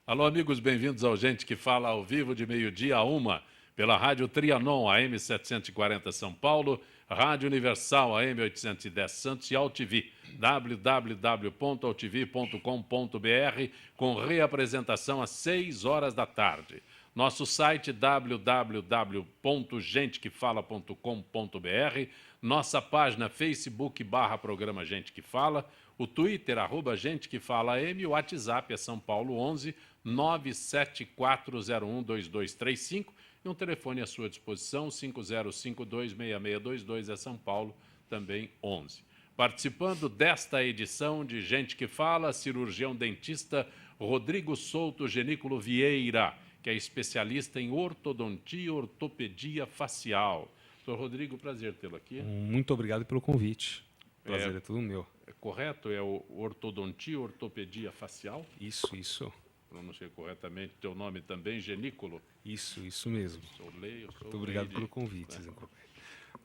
Alô, amigos, bem-vindos ao Gente que Fala ao vivo de meio-dia a 1, pela Rádio Trianon, AM 740 São Paulo, Rádio Universal, AM 810 Santos e AltV, www.altv.com.br, com reapresentação às 6 horas da tarde. Nosso site www.gentequefala.com.br, nossa página Facebook/Programa Gente que Fala, o Twitter, @Gente que Fala AM, o WhatsApp é São Paulo 11 974012235 e um telefone à sua disposição, 50526622, é São Paulo, também 11. Participando desta edição de Gente que Fala, cirurgião dentista Rodrigo Souto Genículo Vieira, que é especialista em ortodontia e ortopedia facial. Doutor Rodrigo, prazer tê-lo aqui. Muito obrigado pelo convite. Prazer é tudo meu. É correto? É o ortodontia e ortopedia facial? Isso. Pronunciei corretamente. Teu nome também, Genículo? Isso mesmo. Sou Muito obrigado pelo convite.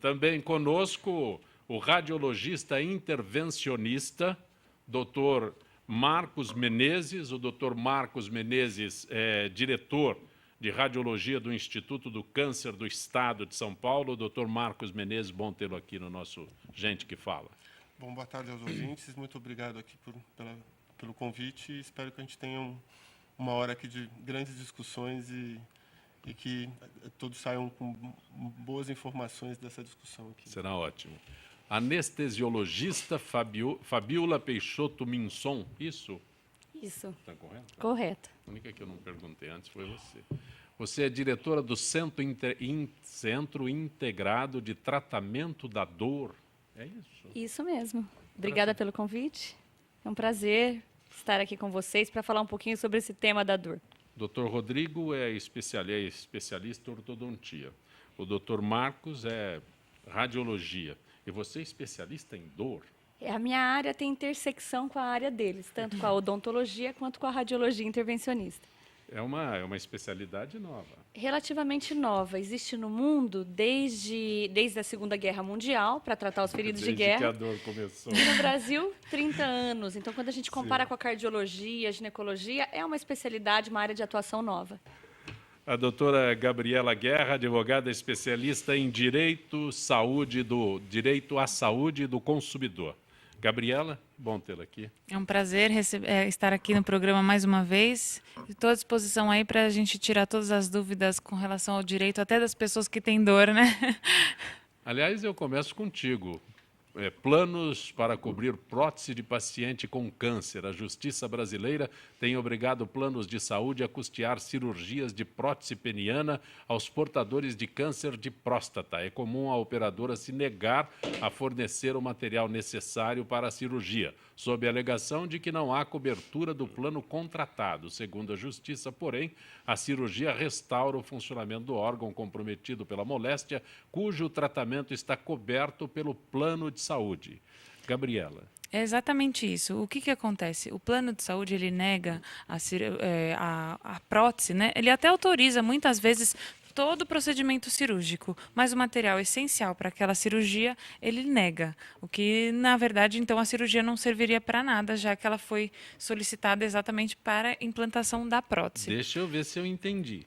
Também conosco o radiologista intervencionista, doutor Marcos Menezes. O doutor Marcos Menezes é diretor de radiologia do Instituto do Câncer do Estado de São Paulo. Doutor Marcos Menezes, bom tê-lo aqui no nosso Gente que Fala. Bom, boa tarde aos ouvintes. Muito obrigado aqui pelo convite e espero que a gente tenha uma hora aqui de grandes discussões e que todos saiam com boas informações dessa discussão aqui. Será ótimo. Anestesiologista Fabiola Peixoto Minson, isso? Isso. Está correto? Correto. A única que eu não perguntei antes foi você. Você é diretora do Centro Integrado de Tratamento da Dor, é isso? Isso mesmo. Obrigada pelo convite. É um prazer estar aqui com vocês para falar um pouquinho sobre esse tema da dor. Dr. Rodrigo é especialista em ortodontia. O Dr. Marcos é radiologia. E você é especialista em dor? A minha área tem intersecção com a área deles, tanto com a odontologia quanto com a radiologia intervencionista. É uma especialidade nova. Relativamente nova. Existe no mundo desde a Segunda Guerra Mundial, para tratar os feridos de guerra. Desde que a dor começou. E no Brasil, 30 anos. Então, quando a gente compara com a cardiologia, a ginecologia, é uma especialidade, uma área de atuação nova. A doutora Gabriela Guerra, advogada especialista em direito à saúde do consumidor. Gabriela, bom tê-la aqui. É um prazer estar aqui no programa mais uma vez. Estou à disposição aí para a gente tirar todas as dúvidas com relação ao direito, até das pessoas que têm dor, né? Aliás, eu começo contigo. Planos para cobrir prótese de paciente com câncer. A Justiça brasileira tem obrigado planos de saúde a custear cirurgias de prótese peniana aos portadores de câncer de próstata. É comum a operadora se negar a fornecer o material necessário para a cirurgia, sob a alegação de que não há cobertura do plano contratado. Segundo a Justiça, porém, a cirurgia restaura o funcionamento do órgão comprometido pela moléstia, cujo tratamento está coberto pelo plano de saúde. Gabriela. É exatamente isso. O que acontece? O plano de saúde, ele nega a prótese, né? Ele até autoriza, muitas vezes, todo o procedimento cirúrgico, mas o material essencial para aquela cirurgia, ele nega. O que, na verdade, então, a cirurgia não serviria para nada, já que ela foi solicitada exatamente para a implantação da prótese. Deixa eu ver se eu entendi.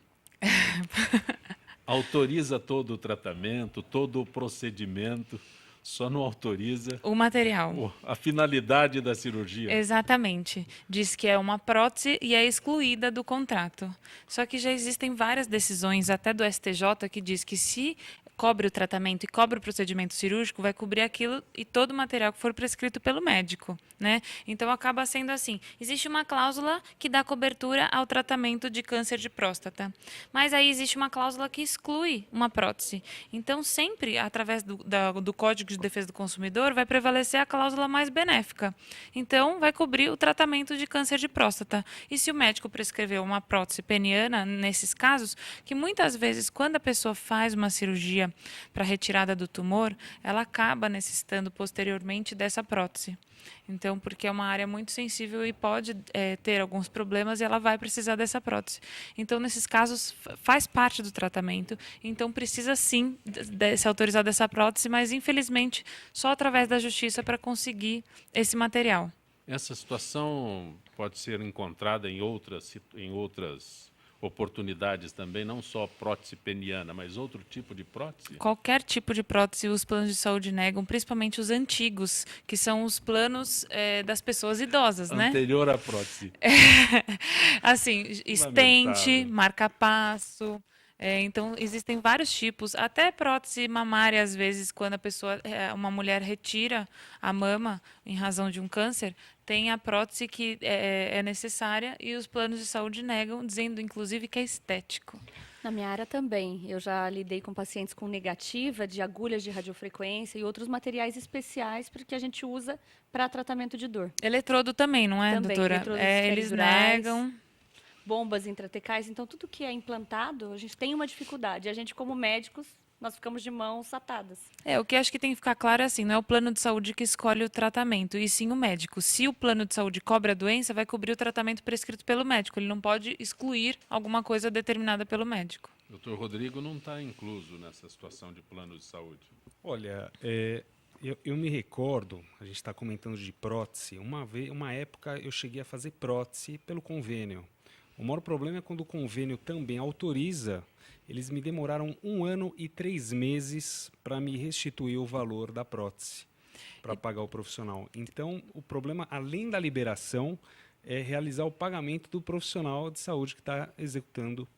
Autoriza todo o tratamento, todo o procedimento, só não autoriza o material. A finalidade da cirurgia. Exatamente. Diz que é uma prótese e é excluída do contrato. Só que já existem várias decisões, até do STJ, que diz que se cobre o tratamento e cobre o procedimento cirúrgico, vai cobrir aquilo e todo o material que for prescrito pelo médico, né? Então, acaba sendo assim. Existe uma cláusula que dá cobertura ao tratamento de câncer de próstata. Mas aí existe uma cláusula que exclui uma prótese. Então, sempre, através do Código de Defesa do Consumidor, vai prevalecer a cláusula mais benéfica. Então, vai cobrir o tratamento de câncer de próstata. E se o médico prescreveu uma prótese peniana, nesses casos, que muitas vezes, quando a pessoa faz uma cirurgia para retirada do tumor, ela acaba necessitando posteriormente dessa prótese. Então, porque é uma área muito sensível e pode ter alguns problemas e ela vai precisar dessa prótese. Então, nesses casos, faz parte do tratamento. Então, precisa sim ser autorizada essa prótese, mas infelizmente só através da justiça para conseguir esse material. Essa situação pode ser encontrada em outras oportunidades também, não só prótese peniana, mas outro tipo de prótese? Qualquer tipo de prótese os planos de saúde negam, principalmente os antigos, que são os planos das pessoas idosas, né? Anterior à prótese. Assim, estente, Lamentável. marca-passo. Então, existem vários tipos. Até prótese mamária, às vezes, quando uma mulher retira a mama em razão de um câncer, tem a prótese que é necessária e os planos de saúde negam, dizendo, inclusive, que é estético. Na minha área também. Eu já lidei com pacientes com negativa de agulhas de radiofrequência e outros materiais especiais porque a gente usa para tratamento de dor. Eletrodo também, não é, Também, doutora? eletrodos Eles peridurais. negam. Bombas intratecais, então tudo que é implantado, a gente tem uma dificuldade. A gente, como médicos, nós ficamos de mãos atadas. O que acho que tem que ficar claro é assim, não é o plano de saúde que escolhe o tratamento, e sim o médico. Se o plano de saúde cobre a doença, vai cobrir o tratamento prescrito pelo médico. Ele não pode excluir alguma coisa determinada pelo médico. Doutor Rodrigo não está incluso nessa situação de plano de saúde. Olha, eu me recordo, a gente está comentando de prótese, uma época eu cheguei a fazer prótese pelo convênio. O maior problema é quando o convênio também autoriza, eles me demoraram 1 ano e 3 meses para me restituir o valor da prótese, para pagar o profissional. Então, o problema, além da liberação, é realizar o pagamento do profissional de saúde que está executando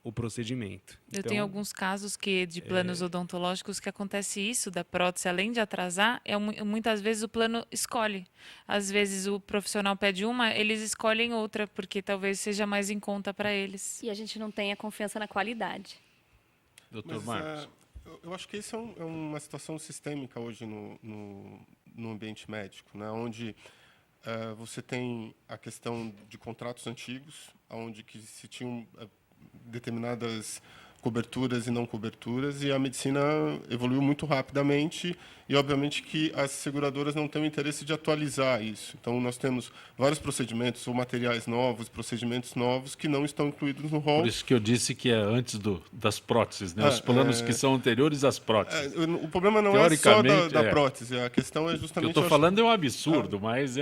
o procedimento. Eu Então, tenho alguns casos de planos odontológicos que acontece isso, da prótese, além de atrasar, muitas vezes o plano escolhe. Às vezes o profissional pede uma, eles escolhem outra, porque talvez seja mais em conta para eles. E a gente não tem a confiança na qualidade. Doutor Mas, Marcos. eu acho que isso é uma situação sistêmica hoje no ambiente médico, né? Onde você tem a questão de contratos antigos, onde que se tinham determinadas coberturas e não coberturas, e a medicina evoluiu muito rapidamente e, obviamente, que as seguradoras não têm o interesse de atualizar isso. Então, nós temos vários procedimentos ou materiais novos, procedimentos novos que não estão incluídos no rol. Por isso que eu disse que é antes das próteses, né? Os planos que são anteriores às próteses. O problema não é só da prótese, a questão é O que eu justamente... estou falando é um absurdo, mas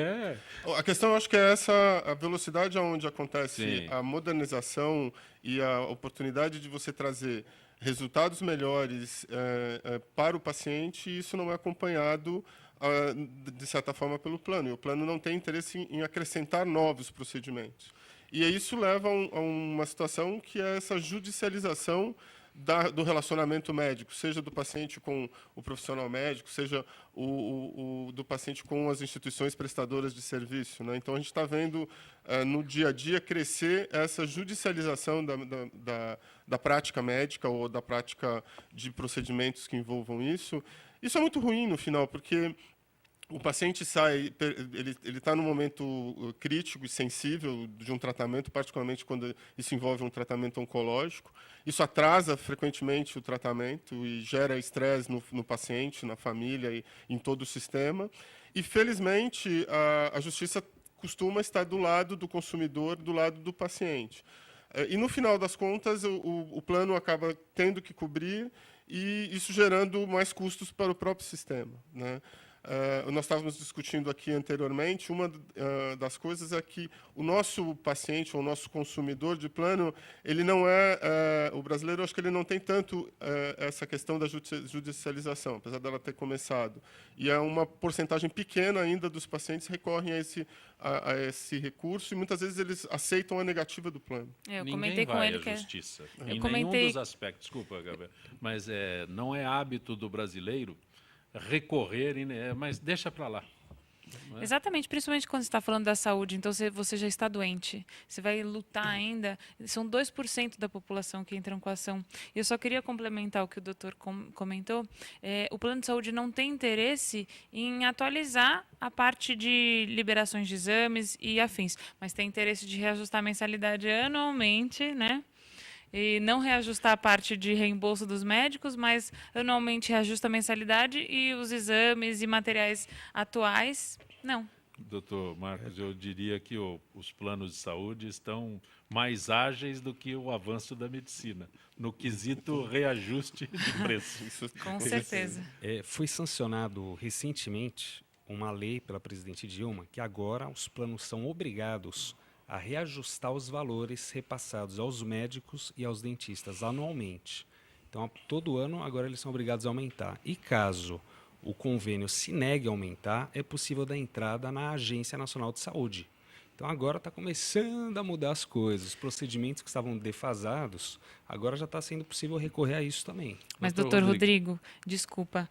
A questão, eu acho que é essa a velocidade onde acontece Sim. a modernização e a oportunidade de você trazer resultados melhores para o paciente, e isso não é acompanhado, de certa forma, pelo plano. E o plano não tem interesse em acrescentar novos procedimentos. E isso leva a uma situação que é essa judicialização do relacionamento médico, seja do paciente com o profissional médico, seja do paciente com as instituições prestadoras de serviço, né? Então, a gente está vendo no dia a dia crescer essa judicialização da prática médica ou da prática de procedimentos que envolvam isso. Isso é muito ruim no final, porque o paciente ele está num momento crítico e sensível de um tratamento, particularmente quando isso envolve um tratamento oncológico. Isso atrasa frequentemente o tratamento e gera estresse no paciente, na família e em todo o sistema. E, felizmente, a justiça costuma estar do lado do consumidor, do lado do paciente. E, no final das contas, o plano acaba tendo que cobrir, e isso gerando mais custos para o próprio sistema, né? Nós estávamos discutindo aqui anteriormente, uma das coisas é que o nosso paciente, ou o nosso consumidor de plano, ele não o brasileiro, acho que ele não tem tanto essa questão da judicialização, apesar dela ter começado. E é uma porcentagem pequena ainda dos pacientes recorrem a esse recurso, e muitas vezes eles aceitam a negativa do plano. Eu ninguém comentei com vai ele à que justiça. Eu Em comentei- nenhum dos aspectos. Desculpa, Gabriel. Mas não é hábito do brasileiro recorrer, mas deixa para lá. Exatamente, principalmente quando você está falando da saúde, então você já está doente, você vai lutar ainda, são 2% da população que entram com a ação. E eu só queria complementar o que o doutor comentou, o plano de saúde não tem interesse em atualizar a parte de liberações de exames e afins, mas tem interesse de reajustar a mensalidade anualmente, né? E não reajustar a parte de reembolso dos médicos, mas anualmente reajusta a mensalidade e os exames e materiais atuais, não. Doutor Marcos, eu diria que os planos de saúde estão mais ágeis do que o avanço da medicina, no quesito reajuste de preço. Com certeza. Foi sancionado recentemente uma lei pela presidente Dilma que agora os planos são obrigados a reajustar os valores repassados aos médicos e aos dentistas anualmente. Então, todo ano, agora eles são obrigados a aumentar. E caso o convênio se negue a aumentar, é possível dar entrada na Agência Nacional de Saúde. Então, agora está começando a mudar as coisas. Os procedimentos que estavam defasados, agora já está sendo possível recorrer a isso também. Mas, doutor Rodrigo, desculpa,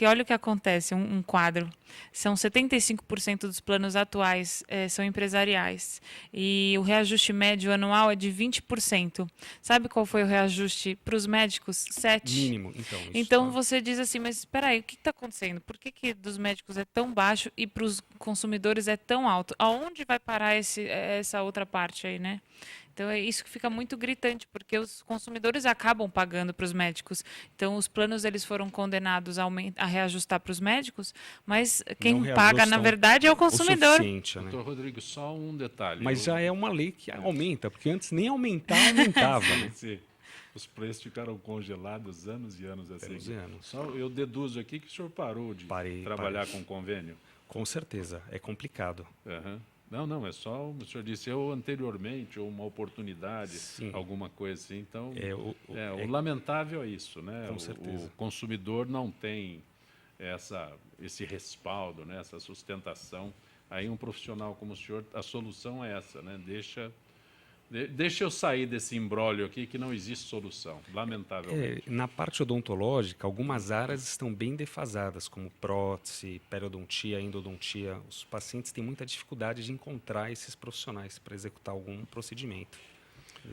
olha o que acontece, um quadro. São 75% dos planos atuais são empresariais e o reajuste médio anual é de 20%. Sabe qual foi o reajuste para os médicos? 7%. Mínimo, Então você diz assim, mas espera aí, o que está acontecendo? Por que dos médicos é tão baixo e para os consumidores é tão alto? Aonde vai parar essa outra parte aí, né? Então, é isso que fica muito gritante, porque os consumidores acabam pagando para os médicos. Então, os planos eles foram condenados a reajustar para os médicos, mas quem paga, na verdade, é o consumidor. Né? Doutor Rodrigo, só um detalhe. Mas já é uma lei que aumenta, porque antes nem aumentava, né? Sim. Os preços ficaram congelados anos e anos assim. Anos e anos. Só eu deduzo aqui que o senhor parou de trabalhar com convênio. Com certeza, é complicado. Uhum. Não, é só, o senhor disse, eu anteriormente, ou uma oportunidade, sim, alguma coisa assim. Então, o lamentável é isso, né? Com certeza. O consumidor não tem esse respaldo, né? Essa sustentação. Aí um profissional como o senhor, a solução é essa, né? Deixa eu sair desse imbróglio aqui que não existe solução, lamentavelmente. Na parte odontológica, algumas áreas estão bem defasadas, como prótese, periodontia, endodontia. Os pacientes têm muita dificuldade de encontrar esses profissionais para executar algum procedimento.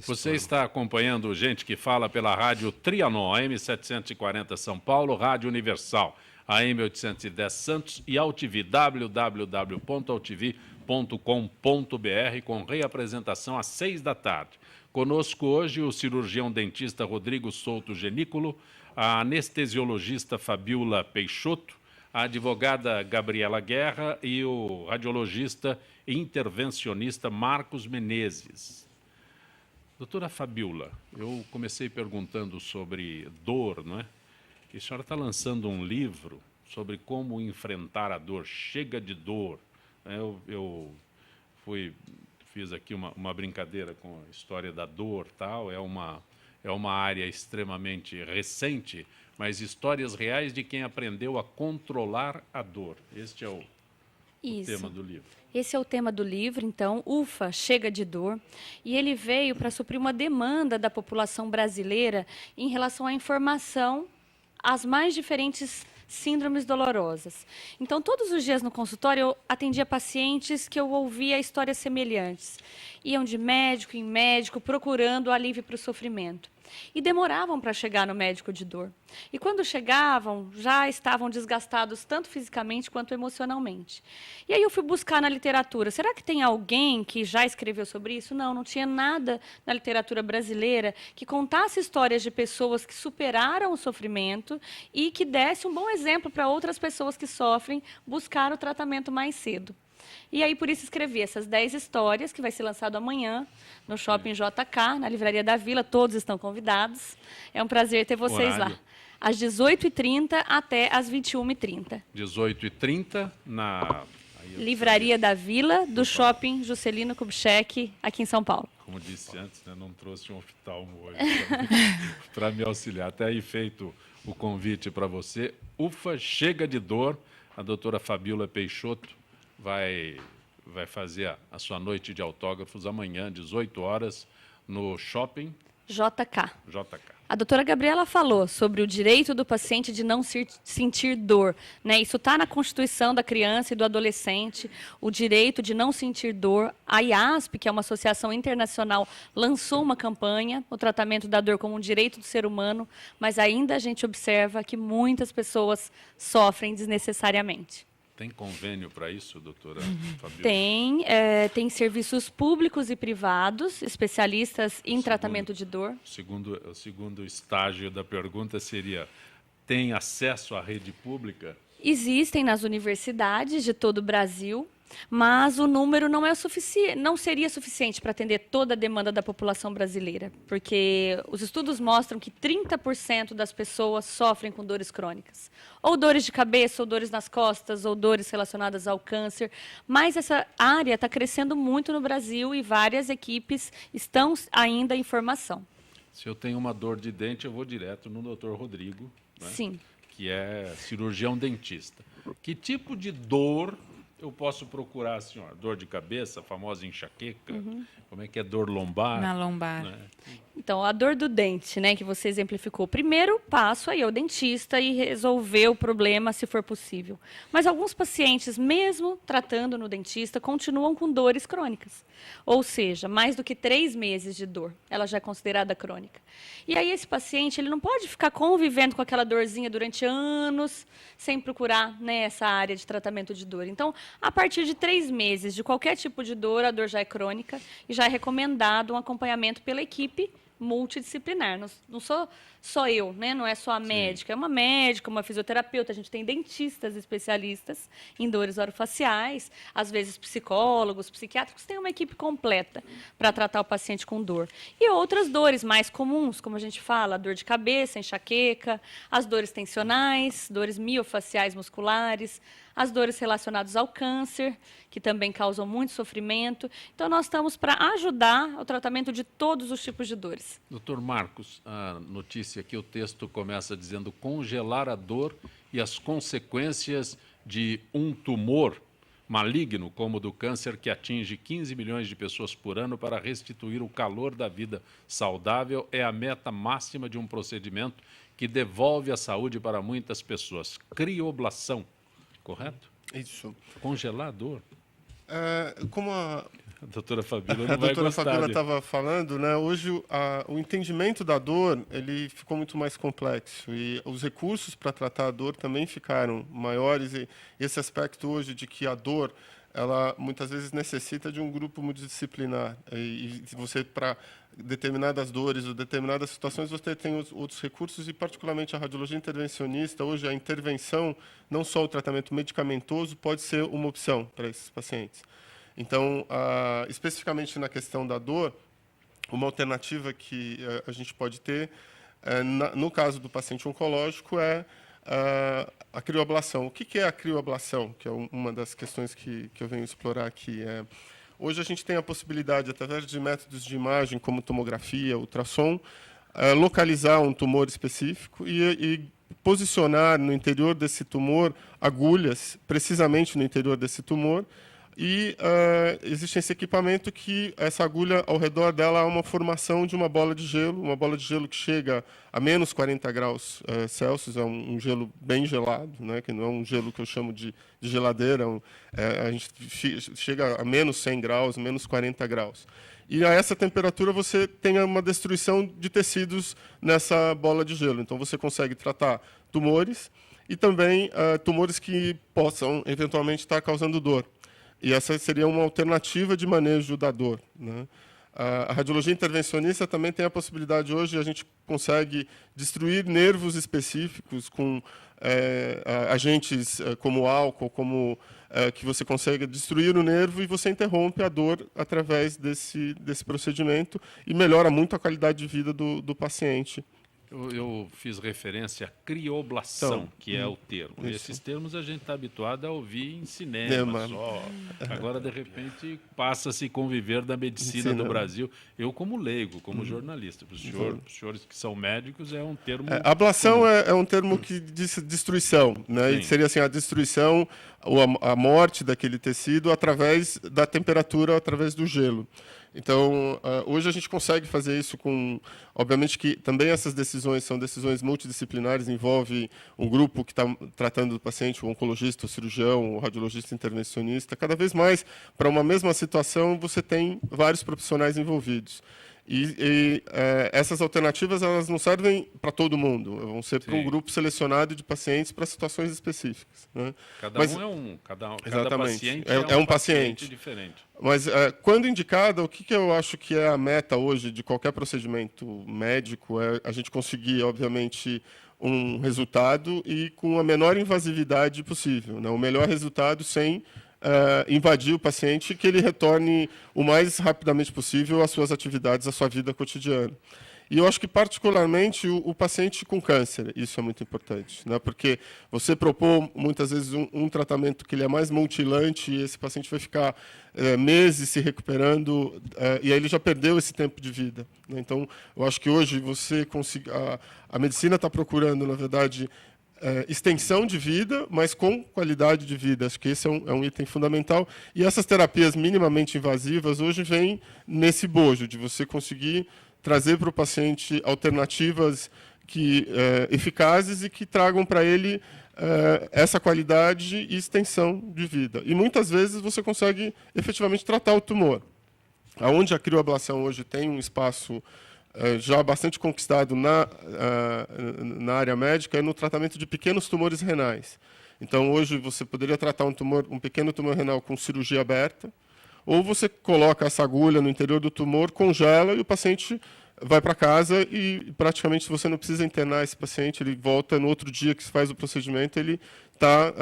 Você está acompanhando Gente que Fala pela rádio Trianon, AM 740 São Paulo, Rádio Universal, AM 810 Santos e AltV, www.altv.com.br, com reapresentação às 18h. Conosco hoje o cirurgião dentista Rodrigo Souto Genícolo, a anestesiologista Fabiola Peixoto, a advogada Gabriela Guerra e o radiologista e intervencionista Marcos Menezes. Doutora Fabiola, eu comecei perguntando sobre dor, não é? E a senhora está lançando um livro sobre como enfrentar a dor. Chega de dor. Eu fiz aqui uma brincadeira com a história da dor, tal. É uma área extremamente recente, mas histórias reais de quem aprendeu a controlar a dor. Este é o tema do livro. Esse é o tema do livro, então, Ufa, Chega de Dor. E ele veio para suprir uma demanda da população brasileira em relação à informação às mais diferentes síndromes dolorosas. Então, todos os dias no consultório, eu atendia pacientes que eu ouvia histórias semelhantes. Iam de médico em médico, procurando alívio para o sofrimento. E demoravam para chegar no médico de dor. E quando chegavam, já estavam desgastados tanto fisicamente quanto emocionalmente. E aí eu fui buscar na literatura. Será que tem alguém que já escreveu sobre isso? Não tinha nada na literatura brasileira que contasse histórias de pessoas que superaram o sofrimento e que desse um bom exemplo para outras pessoas que sofrem buscar o tratamento mais cedo. E aí, por isso, escrevi essas 10 histórias, que vai ser lançado amanhã no Shopping JK, na Livraria da Vila. Todos estão convidados. É um prazer ter vocês lá. Às 18h30 até às 21h30. 18h30 na Livraria da Vila, do Shopping Juscelino Kubitschek, aqui em São Paulo. Como disse antes, né, não trouxe um oftalmo hoje para me auxiliar. Até aí feito o convite para você. Ufa, chega de dor. A doutora Fabiola Peixoto vai fazer a sua noite de autógrafos amanhã, 18 horas, no Shopping JK. JK. A doutora Gabriela falou sobre o direito do paciente de não sentir dor, né? Isso está na Constituição da criança e do adolescente, o direito de não sentir dor. A IASP, que é uma associação internacional, lançou uma campanha, o tratamento da dor como um direito do ser humano, mas ainda a gente observa que muitas pessoas sofrem desnecessariamente. Tem convênio para isso, doutora Fabiola? Tem serviços públicos e privados, especialistas em tratamento de dor. O segundo estágio da pergunta seria, tem acesso à rede pública? Existem nas universidades de todo o Brasil. mas o número não é não seria suficiente para atender toda a demanda da população brasileira, porque os estudos mostram que 30% das pessoas sofrem com dores crônicas, ou dores de cabeça, ou dores nas costas, ou dores relacionadas ao câncer, mas essa área está crescendo muito no Brasil e várias equipes estão ainda em formação. Se eu tenho uma dor de dente, eu vou direto no Dr. Rodrigo, né? Sim. Que é cirurgião dentista. Que tipo de dor eu posso procurar, senhora? Dor de cabeça, a famosa enxaqueca? Como é que é dor lombar? Na lombar. Né? Então, a dor do dente, né, que você exemplificou. Primeiro passo aí é o dentista e resolver o problema, se for possível. Mas alguns pacientes, mesmo tratando no dentista, continuam com dores crônicas. Ou seja, mais do que 3 meses de dor. Ela já é considerada crônica. E aí esse paciente, ele não pode ficar convivendo com aquela dorzinha durante anos, sem procurar, né, essa área de tratamento de dor. Então, a partir de 3 meses de qualquer tipo de dor, a dor já é crônica e já é recomendado um acompanhamento pela equipe multidisciplinar. Não sou só eu, né? Não é só a médica, é uma médica, uma fisioterapeuta, a gente tem dentistas especialistas em dores orofaciais, às vezes psicólogos, psiquiátricos, tem uma equipe completa para tratar o paciente com dor. E outras dores mais comuns, como a gente fala, a dor de cabeça, enxaqueca, as dores tensionais, dores miofaciais musculares, as dores relacionadas ao câncer, que também causam muito sofrimento. Então, nós estamos para ajudar o tratamento de todos os tipos de dores. Doutor Marcos, a notícia aqui, o texto começa dizendo congelar a dor e as consequências de um tumor maligno, como o do câncer, que atinge 15 milhões de pessoas por ano para restituir o calor da vida saudável, é a meta máxima de um procedimento que devolve a saúde para muitas pessoas. Crioblação. Correto? Isso. Congelar a dor. Como A doutora Fabíola a não vai doutora gostar. Fabíola estava falando, né, hoje o entendimento da dor ele ficou muito mais complexo e os recursos para tratar a dor também ficaram maiores e esse aspecto hoje de que a dor ela muitas vezes necessita de um grupo multidisciplinar e você para determinadas dores ou determinadas situações você tem outros recursos e particularmente a radiologia intervencionista hoje a intervenção não só o tratamento medicamentoso pode ser uma opção para esses pacientes. Então especificamente na questão da dor uma alternativa que a gente pode ter no caso do paciente oncológico é a crioablação. O que é a crioablação? Que é uma das questões que eu venho explorar aqui. Hoje a gente tem a possibilidade, através de métodos de imagem, como tomografia, ultrassom, localizar um tumor específico e posicionar no interior desse tumor agulhas, precisamente no interior desse tumor, e existe esse equipamento que essa agulha, ao redor dela, há uma formação de uma bola de gelo que chega a menos 40 graus Celsius, é um gelo bem gelado, né, que não é um gelo que eu chamo de geladeira, a gente chega a menos 100 graus, menos 40 graus. E a essa temperatura você tem uma destruição de tecidos nessa bola de gelo. Então você consegue tratar tumores e também tumores que possam eventualmente estar causando dor. E essa seria uma alternativa de manejo da dor, né? A radiologia intervencionista também tem a possibilidade hoje, a gente consegue destruir nervos específicos com agentes como álcool, que você consegue destruir o nervo e você interrompe a dor através desse procedimento e melhora muito a qualidade de vida do paciente. Eu fiz referência à crioblação, que é o termo. Isso. Esses termos a gente está habituado a ouvir em cinema só. Agora, de repente, passa-se a conviver da medicina do Brasil. Eu, como leigo, como jornalista, para os senhores que são médicos, é um termo... ablação é um termo que diz destruição, né? E seria assim, a destruição, a morte daquele tecido através da temperatura, através do gelo. Então, hoje a gente consegue fazer isso com... Obviamente que também essas decisões são decisões multidisciplinares, envolve um grupo que está tratando do paciente, o oncologista, o cirurgião, o radiologista intervencionista. Cada vez mais, para uma mesma situação, você tem vários profissionais envolvidos. E essas alternativas elas não servem para todo mundo, vão ser para um grupo selecionado de pacientes para situações específicas, né? Cada Exatamente. paciente é um paciente diferente. Mas quando indicada, o que eu acho que é a meta hoje de qualquer procedimento médico é a gente conseguir, obviamente, um resultado e com a menor invasividade possível, né? O melhor resultado sem invadir o paciente, que ele retorne o mais rapidamente possível às suas atividades, à sua vida cotidiana. E eu acho que, particularmente, o paciente com câncer, isso é muito importante, né? Porque você propor, muitas vezes, um tratamento que ele é mais mutilante, e esse paciente vai ficar meses se recuperando, e aí ele já perdeu esse tempo de vida, né? Então, eu acho que hoje você a medicina está procurando, na verdade, extensão de vida, mas com qualidade de vida. Acho que esse é um item fundamental. E essas terapias minimamente invasivas hoje vêm nesse bojo de você conseguir trazer para o paciente alternativas eficazes e que tragam para ele essa qualidade e extensão de vida. E muitas vezes você consegue efetivamente tratar o tumor. Aonde a crioablação hoje tem um espaço já bastante conquistado na área médica é no tratamento de pequenos tumores renais. Então, hoje você poderia tratar um pequeno tumor renal com cirurgia aberta, ou você coloca essa agulha no interior do tumor, congela e o paciente vai para casa e praticamente você não precisa internar esse paciente, ele volta no outro dia que se faz o procedimento, ele está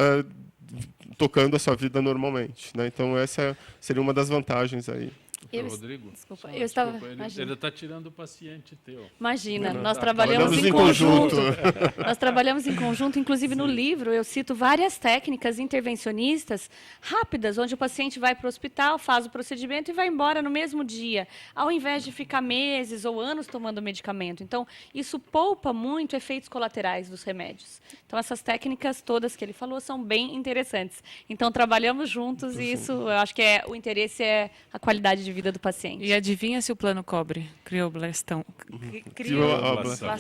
tocando a sua vida normalmente, né? Então essa seria uma das vantagens aí. Rodrigo? Desculpa, eu estava... Ele está tirando o paciente teu. Imagina, nós trabalhamos em conjunto. Nós trabalhamos em conjunto, inclusive no livro eu cito várias técnicas intervencionistas rápidas, onde o paciente vai para o hospital, faz o procedimento e vai embora no mesmo dia, ao invés de ficar meses ou anos tomando medicamento. Então, isso poupa muito efeitos colaterais dos remédios. Então, essas técnicas todas que ele falou são bem interessantes. Então, trabalhamos juntos e isso, eu acho que o interesse é a qualidade de vida do paciente. E adivinha se o plano cobre crioblastão?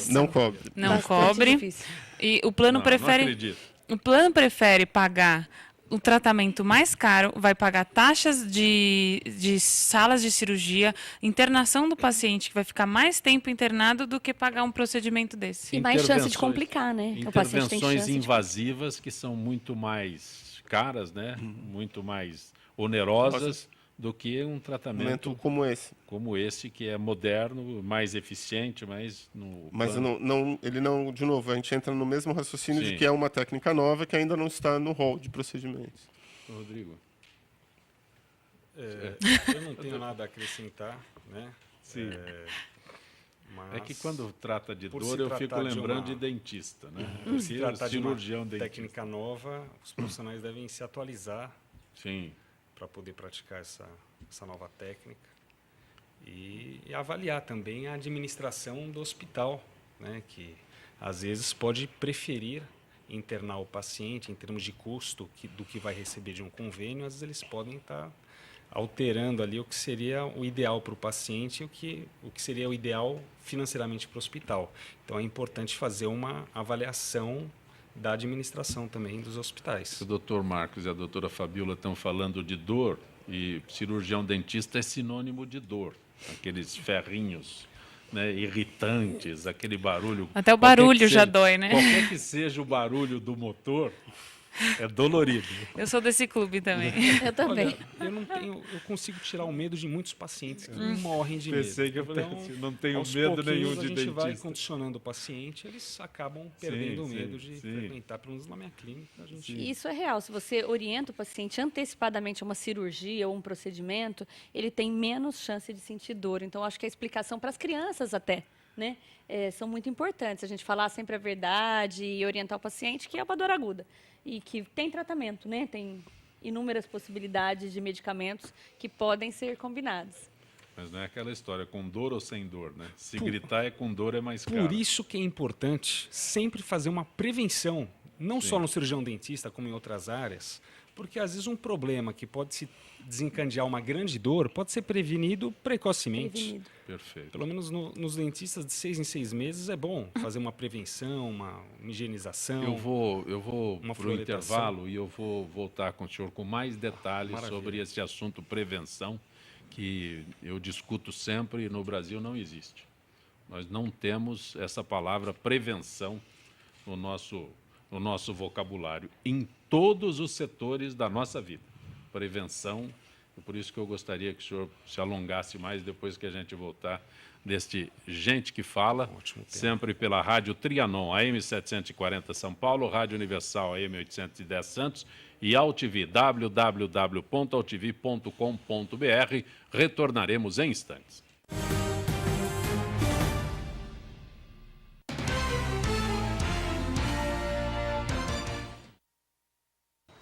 Não cobre. Não cobre. Difícil. E o plano prefere. Não acredito. O plano prefere pagar o tratamento mais caro, vai pagar taxas de salas de cirurgia, internação do paciente, que vai ficar mais tempo internado do que pagar um procedimento desse. E mais chance de complicar, né? O paciente tem Intervenções chance de invasivas que são muito mais caras, né? Muito mais onerosas do que um tratamento como esse, que é moderno, mais eficiente, mas ele não, de novo, a gente entra no mesmo raciocínio Sim. de que é uma técnica nova que ainda não está no rol de procedimentos. Rodrigo. Eu não tenho nada a acrescentar, né? Sim. Mas É que quando trata de por dor, se eu fico tratar de lembrando uma- de dentista, né? por se tratar de uma Cirurgião dentista. técnica nova, os profissionais devem se atualizar Sim. para poder praticar essa nova técnica e avaliar também a administração do hospital, né, que às vezes pode preferir internar o paciente em termos de custo do que vai receber de um convênio. Às vezes eles podem estar alterando ali o que seria o ideal para o paciente e o que seria o ideal financeiramente para o hospital. Então é importante fazer uma avaliação da administração também dos hospitais. O doutor Marcos e a doutora Fabiola estão falando de dor, e cirurgião dentista é sinônimo de dor. Aqueles ferrinhos, né, irritantes, aquele barulho. Até o qualquer que barulho já seja- dói, né? Qualquer que seja o barulho do motor, é dolorido. Eu sou desse clube também. Eu também. Olha, eu consigo tirar o medo de muitos pacientes que morrem de medo. Pensei que eu falei assim, não tenho aos medo pouquinhos nenhum a de gente vai dentista. condicionando o paciente, eles acabam perdendo o sim, medo de sim. frequentar, pelo menos na minha clínica. A gente E isso é real. Se você orienta o paciente antecipadamente a uma cirurgia ou um procedimento, ele tem menos chance de sentir dor. Então, acho que a explicação para as crianças até, né, são muito importantes. A gente falar sempre a verdade e orientar o paciente que é uma dor aguda e que tem tratamento, né? Tem inúmeras possibilidades de medicamentos que podem ser combinados. Mas não é aquela história, com dor ou sem dor, né? Se gritar é com dor, é mais caro. Por isso que é importante sempre fazer uma prevenção, não só no cirurgião dentista, como em outras áreas, porque às vezes um problema que pode se desencadear uma grande dor pode ser prevenido precocemente. Prevenido. Perfeito. Pelo menos nos dentistas, de 6 em 6 meses é bom fazer uma prevenção, uma higienização. Eu vou uma para o fluoridação. intervalo e eu vou voltar com o senhor com mais detalhes Maravilha. sobre esse assunto prevenção, que eu discuto sempre e no Brasil não existe. Nós não temos essa palavra prevenção no nosso vocabulário, em todos os setores da nossa vida. Prevenção, Por isso que eu gostaria que o senhor se alongasse mais depois que a gente voltar deste Gente que Fala, sempre pela Rádio Trianon, AM 740 São Paulo, Rádio Universal, AM 810 Santos e AltV, www.altv.com.br. Retornaremos em instantes.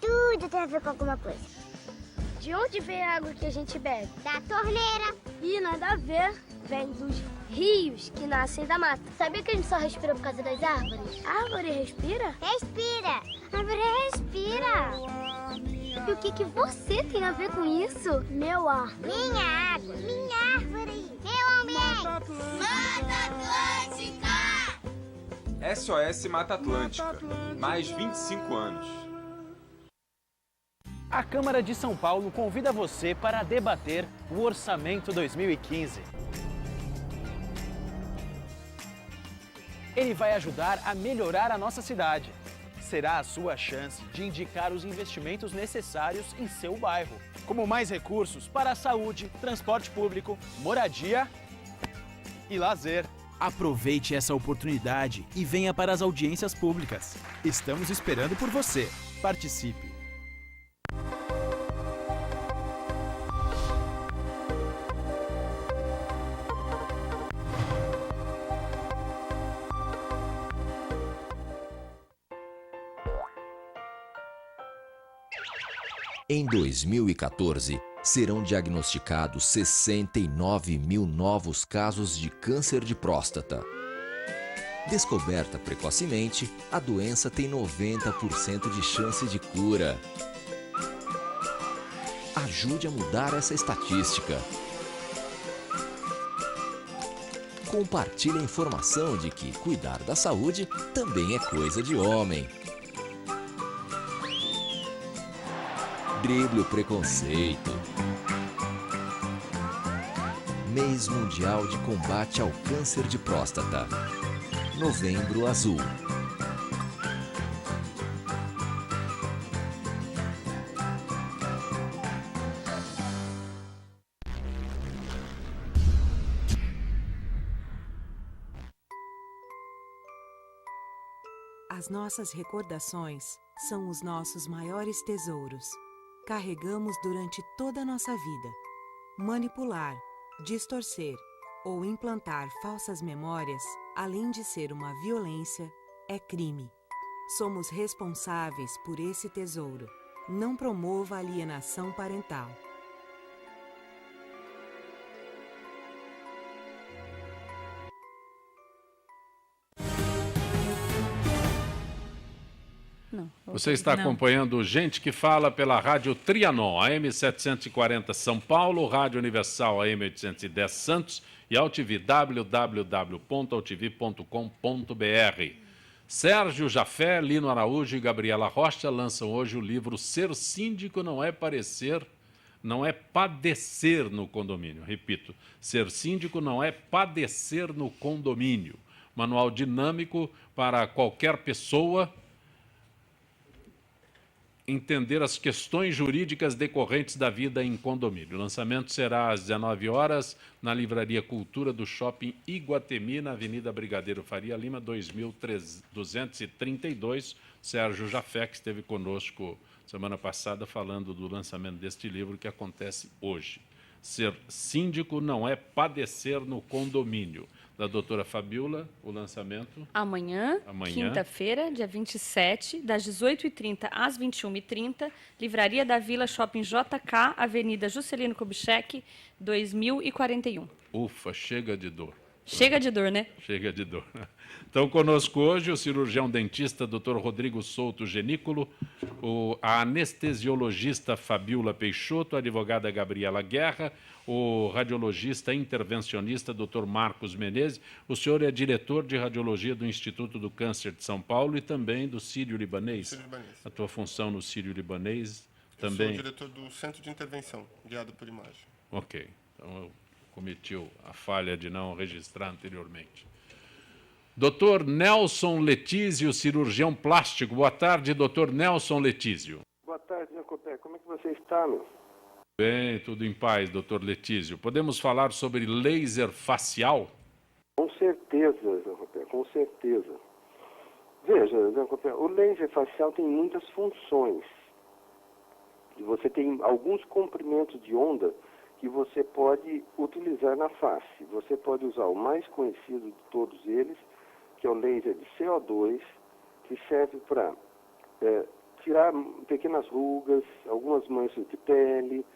Tudo tem a ver com alguma coisa. De onde vem a água que a gente bebe? Da torneira. Ih, nada a ver. Vem dos rios que nascem da mata. Sabia que a gente só respira por causa das árvores? A árvore respira? Respira. A árvore respira. E o que você tem a ver com isso? Meu ar. Minha água. Minha árvore. Meu ambiente. Mata Atlântica. SOS Mata Atlântica. Mais 25 anos. A Câmara de São Paulo convida você para debater o Orçamento 2015. Ele vai ajudar a melhorar a nossa cidade. Será a sua chance de indicar os investimentos necessários em seu bairro, como mais recursos para a saúde, transporte público, moradia e lazer. Aproveite essa oportunidade e venha para as audiências públicas. Estamos esperando por você. Participe! Em 2014, serão diagnosticados 69 mil novos casos de câncer de próstata. Descoberta precocemente, a doença tem 90% de chance de cura. Ajude a mudar essa estatística. Compartilhe a informação de que cuidar da saúde também é coisa de homem. Drible o preconceito. Mês Mundial de Combate ao Câncer de Próstata. Novembro Azul. As nossas recordações são os nossos maiores tesouros. Carregamos durante toda a nossa vida. Manipular, distorcer ou implantar falsas memórias, além de ser uma violência, é crime. Somos responsáveis por esse tesouro. Não promova alienação parental. Você está acompanhando Gente que Fala pela Rádio Trianon, AM 740 São Paulo, Rádio Universal AM 810 Santos e AltV, www.altv.com.br. Sérgio Jafé, Lino Araújo e Gabriela Rocha lançam hoje o livro Ser Síndico Não é Parecer, Não é Padecer no Condomínio. Repito, Ser Síndico Não é Padecer no Condomínio. Manual dinâmico para qualquer pessoa entender as questões jurídicas decorrentes da vida em condomínio. O lançamento será às 19 horas na Livraria Cultura do Shopping Iguatemi, na Avenida Brigadeiro Faria Lima, 2232. Sérgio Jafé, que esteve conosco semana passada falando do lançamento deste livro que acontece hoje. Ser síndico não é padecer no condomínio. Da doutora Fabiola, o lançamento? Amanhã. Quinta-feira, dia 27, das 18h30 às 21h30, Livraria da Vila, Shopping JK, Avenida Juscelino Kubitschek, 2041. Ufa, chega de dor. Chega de dor, né? Chega de dor. Então, conosco hoje o cirurgião dentista Dr. Rodrigo Souto Genícolo, a anestesiologista Fabiola Peixoto, a advogada Gabriela Guerra, o radiologista intervencionista Dr. Marcos Menezes. O senhor é diretor de radiologia do Instituto do Câncer de São Paulo e também do Sírio-Libanês. Sírio-Libanês. A tua função no Sírio-Libanês também? Eu sou diretor do Centro de Intervenção, guiado por imagem. Ok. Então, eu cometi a falha de não registrar anteriormente. Dr. Nelson Letísio, cirurgião plástico. Boa tarde, Dr. Nelson Letísio. Boa tarde, Jacopé. Como é que você está, meu? Bem, tudo em paz, doutor Letísio. Podemos falar sobre laser facial? Com certeza, Zé Roberto, com certeza. Veja, Zé Roberto, o laser facial tem muitas funções. Você tem alguns comprimentos de onda que você pode utilizar na face. Você pode usar o mais conhecido de todos eles, que é o laser de CO2, que serve para tirar pequenas rugas, algumas manchas de pele,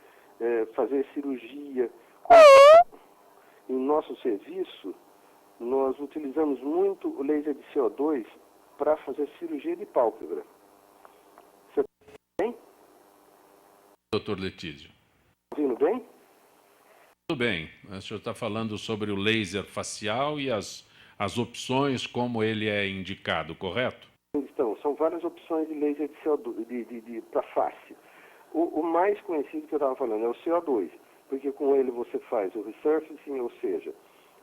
fazer cirurgia. Em nosso serviço, nós utilizamos muito o laser de CO2 para fazer cirurgia de pálpebra. Você está bem? Doutor Letísio. Ouvindo bem? Tudo bem. O senhor está falando sobre o laser facial e as opções, como ele é indicado, correto? Então, são várias opções de laser de CO2 para face. O mais conhecido que eu estava falando é o CO2, porque com ele você faz o resurfacing, ou seja,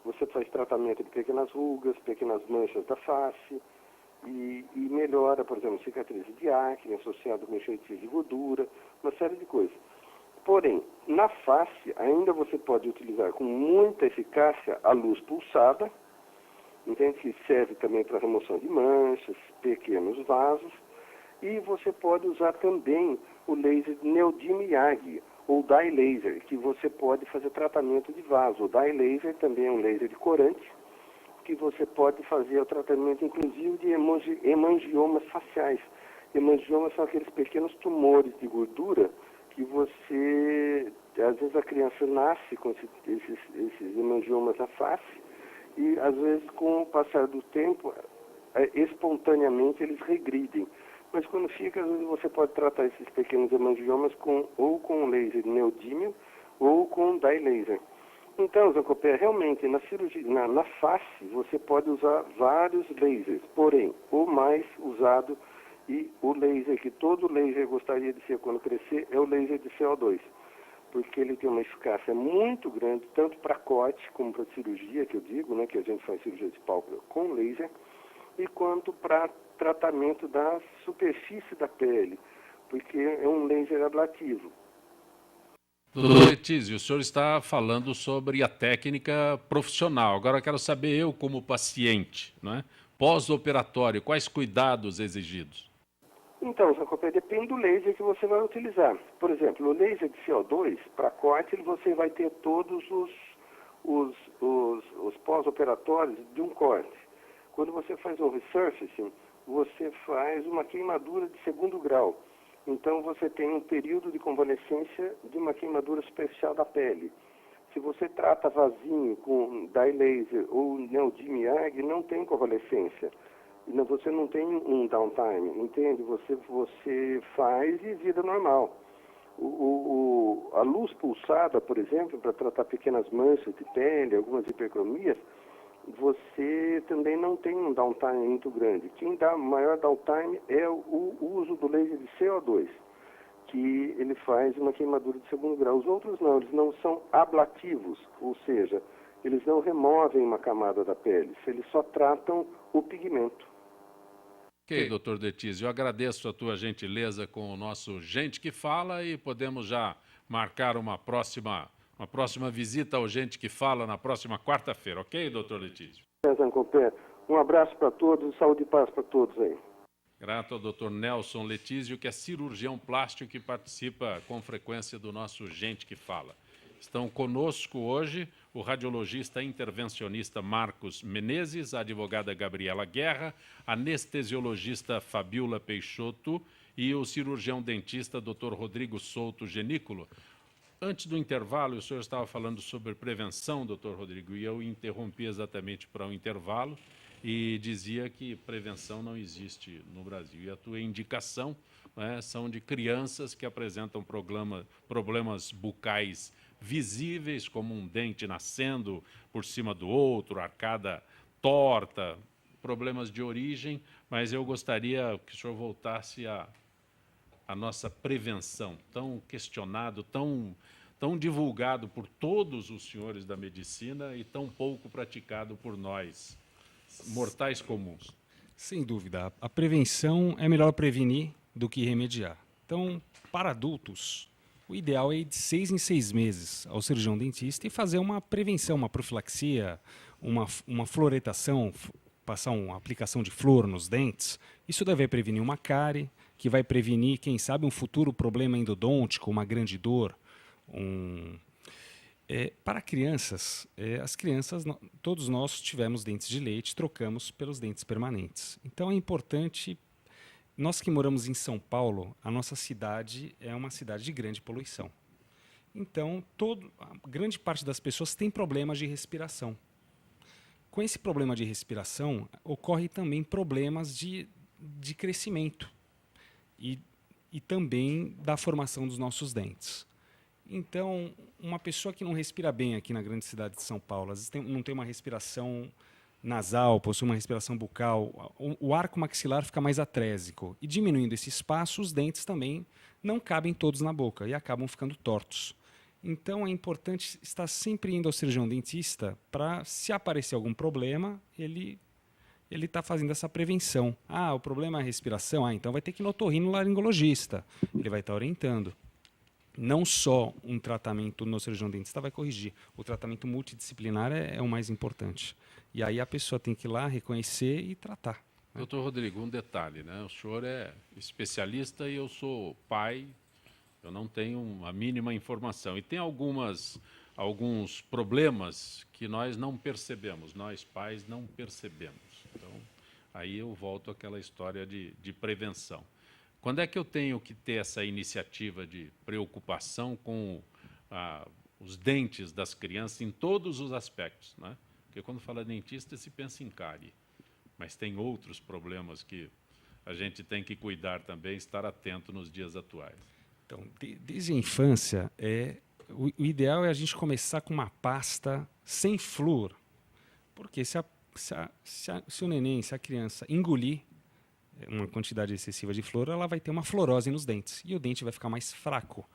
você faz tratamento de pequenas rugas, pequenas manchas da face e melhora, por exemplo, cicatrizes de acne associado com enxertos de gordura, uma série de coisas. Porém, na face, ainda você pode utilizar com muita eficácia a luz pulsada, entende? Que serve também para remoção de manchas, pequenos vasos, e você pode usar também o laser Neodymium Yagi, ou dye laser, que você pode fazer tratamento de vaso. O dye laser também é um laser de corante, que você pode fazer o tratamento, inclusive, de hemangiomas faciais. Hemangiomas são aqueles pequenos tumores de gordura que você, às vezes a criança nasce com esses hemangiomas na face e, às vezes, com o passar do tempo, espontaneamente eles regridem. Mas quando fica, às vezes você pode tratar esses pequenos hemangiomas ou com laser neodímio ou com dye laser. Então, Zé Copé, realmente, na cirurgia, na face, você pode usar vários lasers, porém, o mais usado e o laser que todo laser gostaria de ser quando crescer é o laser de CO2, porque ele tem uma eficácia muito grande, tanto para corte como para cirurgia, que eu digo, né, que a gente faz cirurgia de pálpebra com laser, e quanto para tratamento da superfície da pele, porque é um laser ablativo. Doutor Letísio, o senhor está falando sobre a técnica profissional. Agora eu quero saber, eu como paciente, né, pós-operatório, quais cuidados exigidos? Então, Zacopé, depende do laser que você vai utilizar. Por exemplo, o laser de CO2, para corte, você vai ter todos os pós-operatórios de um corte. Quando você faz um resurfacing, você faz uma queimadura de 2º grau. Então, você tem um período de convalescência de uma queimadura superficial da pele. Se você trata vasinho com dye laser ou Neodymium Yagi, não tem convalescência. Você não tem um downtime, entende? Você faz e vida normal. A luz pulsada, por exemplo, para tratar pequenas manchas de pele, algumas hipercromias, você também não tem um downtime muito grande. Quem dá maior downtime é o uso do laser de CO2, que ele faz uma queimadura de 2º grau. Os outros não, eles não são ablativos, ou seja, eles não removem uma camada da pele, eles só tratam o pigmento. Ok, doutor Letísio, eu agradeço a tua gentileza com o nosso Gente que Fala e podemos já marcar uma próxima visita ao Gente que Fala na próxima quarta-feira, ok, doutor Letísio? Um abraço para todos, saúde e paz para todos aí. Grato ao doutor Nelson Letísio, que é cirurgião plástico que participa com frequência do nosso Gente que Fala. Estão conosco hoje o radiologista intervencionista Marcos Menezes, a advogada Gabriela Guerra, a anestesiologista Fabiola Peixoto e o cirurgião dentista Dr. Rodrigo Souto Genículo. Antes do intervalo, o senhor estava falando sobre prevenção, doutor Rodrigo, e eu interrompi exatamente para o intervalo e dizia que prevenção não existe no Brasil. E a tua indicação, né, são de crianças que apresentam problemas bucais visíveis, como um dente nascendo por cima do outro, arcada torta, problemas de origem, mas eu gostaria que o senhor voltasse à nossa prevenção, tão questionado, tão divulgado por todos os senhores da medicina e tão pouco praticado por nós, mortais comuns. Sem dúvida, a prevenção é melhor prevenir do que remediar. Então, para adultos, O ideal é ir de 6 em 6 meses ao cirurgião dentista e fazer uma prevenção, uma profilaxia, uma fluoretação, passar uma aplicação de flúor nos dentes. Isso deve prevenir uma cárie, que vai prevenir, quem sabe, um futuro problema endodôntico, uma grande dor. Para crianças, as crianças, todos nós tivemos dentes de leite, trocamos pelos dentes permanentes. Então é importante, nós que moramos em São Paulo, a nossa cidade é uma cidade de grande poluição. Então, a grande parte das pessoas tem problemas de respiração. Com esse problema de respiração, ocorre também problemas de crescimento e também da formação dos nossos dentes. Então, uma pessoa que não respira bem aqui na grande cidade de São Paulo, às vezes não tem uma respiração nasal, possui uma respiração bucal, o arco maxilar fica mais atrésico. E diminuindo esse espaço, os dentes também não cabem todos na boca e acabam ficando tortos. Então, é importante estar sempre indo ao cirurgião dentista para, se aparecer algum problema, ele está fazendo essa prevenção. O problema é a respiração? Então vai ter que ir no otorrinolaringologista. Ele vai estar orientando. Não só um tratamento no cirurgião dentista vai corrigir. O tratamento multidisciplinar é o mais importante. E aí a pessoa tem que ir lá, reconhecer e tratar. Doutor Rodrigo, um detalhe, né? O senhor é especialista e eu sou pai, eu não tenho a mínima informação. E tem alguns problemas que nós não percebemos, nós pais não percebemos. Então, aí eu volto àquela história de prevenção. Quando é que eu tenho que ter essa iniciativa de preocupação com os dentes das crianças em todos os aspectos, né? Porque quando fala dentista, se pensa em cárie, mas tem outros problemas que a gente tem que cuidar também, estar atento nos dias atuais. Então, desde a infância, o ideal é a gente começar com uma pasta sem flúor, porque se o neném, se a criança engolir uma quantidade excessiva de flúor, ela vai ter uma fluorose nos dentes. E o dente vai ficar mais fraco,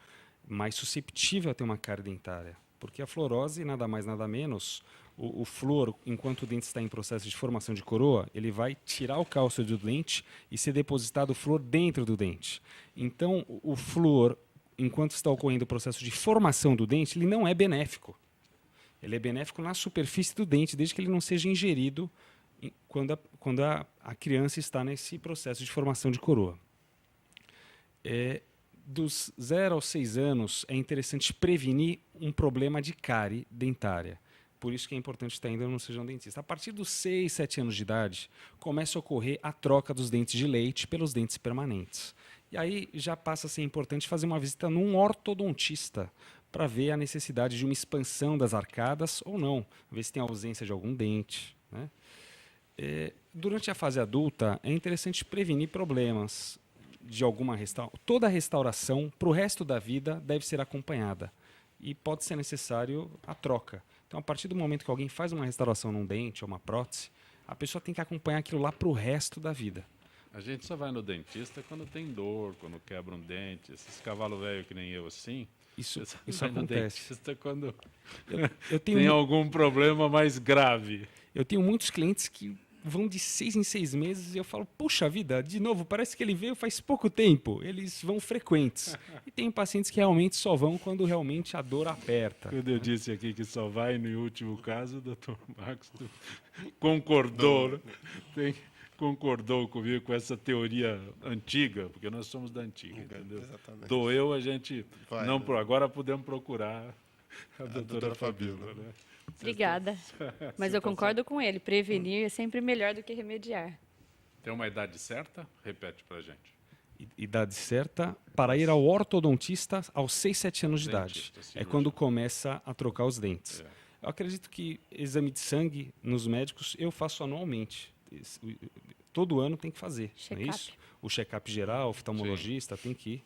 mais susceptível a ter uma cárie dentária. Porque a fluorose, nada mais, nada menos, o flúor, enquanto o dente está em processo de formação de coroa, ele vai tirar o cálcio do dente e ser depositado o flúor dentro do dente. Então, o flúor, enquanto está ocorrendo o processo de formação do dente, ele não é benéfico. Ele é benéfico na superfície do dente, desde que ele não seja ingerido quando a criança está nesse processo de formação de coroa. Dos 0 aos 6 anos, é interessante prevenir um problema de cárie dentária. Por isso que é importante estar indo no cirurgião dentista. A partir dos 6, 7 anos de idade, começa a ocorrer a troca dos dentes de leite pelos dentes permanentes. E aí já passa a ser importante fazer uma visita num ortodontista para ver a necessidade de uma expansão das arcadas ou não, ver se tem ausência de algum dente, né? Durante a fase adulta, é interessante prevenir problemas de alguma restauração. Toda restauração, para o resto da vida, deve ser acompanhada. E pode ser necessário a troca. Então, a partir do momento que alguém faz uma restauração num dente ou uma prótese, a pessoa tem que acompanhar aquilo lá para o resto da vida. A gente só vai no dentista quando tem dor, quando quebra um dente. Esses cavalos velhos que nem eu assim... Isso vai no acontece. dentista quando eu tem algum problema mais grave. Eu tenho muitos clientes que vão de 6 em 6 meses e eu falo, puxa vida, de novo, parece que ele veio faz pouco tempo. Eles vão frequentes. E tem pacientes que realmente só vão quando realmente a dor aperta. Quando eu disse aqui que só vai, no último caso, o doutor Marcos concordou, concordou comigo com essa teoria antiga, porque nós somos da antiga, entendeu? Exatamente. Doeu, a gente vai, não... né? Agora podemos procurar a doutora Fabíola, né? Obrigada. Mas eu concordo com ele. Prevenir é sempre melhor do que remediar. Tem uma idade certa? Repete para a gente. Idade certa para ir ao ortodontista aos 6, 7 anos de idade. É quando começa a trocar os dentes. Eu acredito que exame de sangue nos médicos eu faço anualmente. Todo ano tem que fazer, não é isso? O check-up geral, o oftalmologista tem que ir.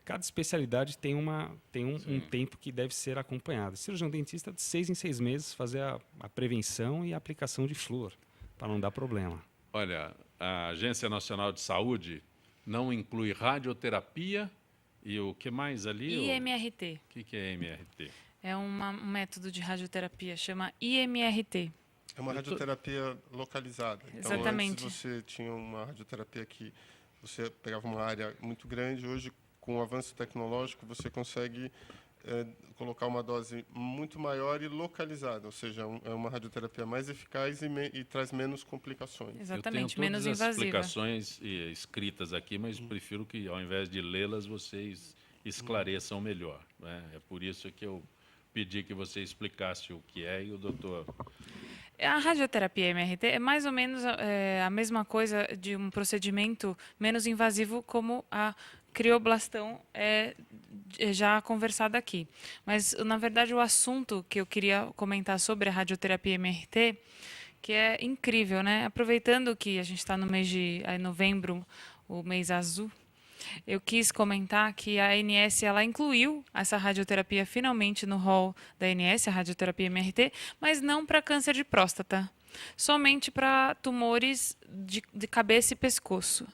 Cada especialidade tem um tempo que deve ser acompanhado. Cirurgião dentista, de 6 em 6 meses, fazer a prevenção e a aplicação de flúor, para não dar problema. Olha, a Agência Nacional de Saúde não inclui radioterapia e o que mais ali? IMRT. O que é IMRT? É um método de radioterapia, chama IMRT. É uma radioterapia localizada. Então, exatamente. Antes você tinha uma radioterapia que você pegava uma área muito grande, hoje com o avanço tecnológico, você consegue colocar uma dose muito maior e localizada, ou seja, é uma radioterapia mais eficaz e traz menos complicações. Exatamente, eu tenho menos todas as invasiva. explicações escritas aqui, mas prefiro que, ao invés de lê-las, vocês esclareçam melhor, né? É por isso que eu pedi que você explicasse o que é, e o doutor... A radioterapia MRT é mais ou menos a mesma coisa de um procedimento menos invasivo como a crioblastão já conversado aqui. Mas, na verdade, o assunto que eu queria comentar sobre a radioterapia MRT, que é incrível, né? Aproveitando que a gente está no mês de novembro, o mês azul, eu quis comentar que a ANS ela incluiu essa radioterapia finalmente no rol da ANS, a radioterapia MRT, mas não para câncer de próstata, somente para tumores de cabeça e pescoço.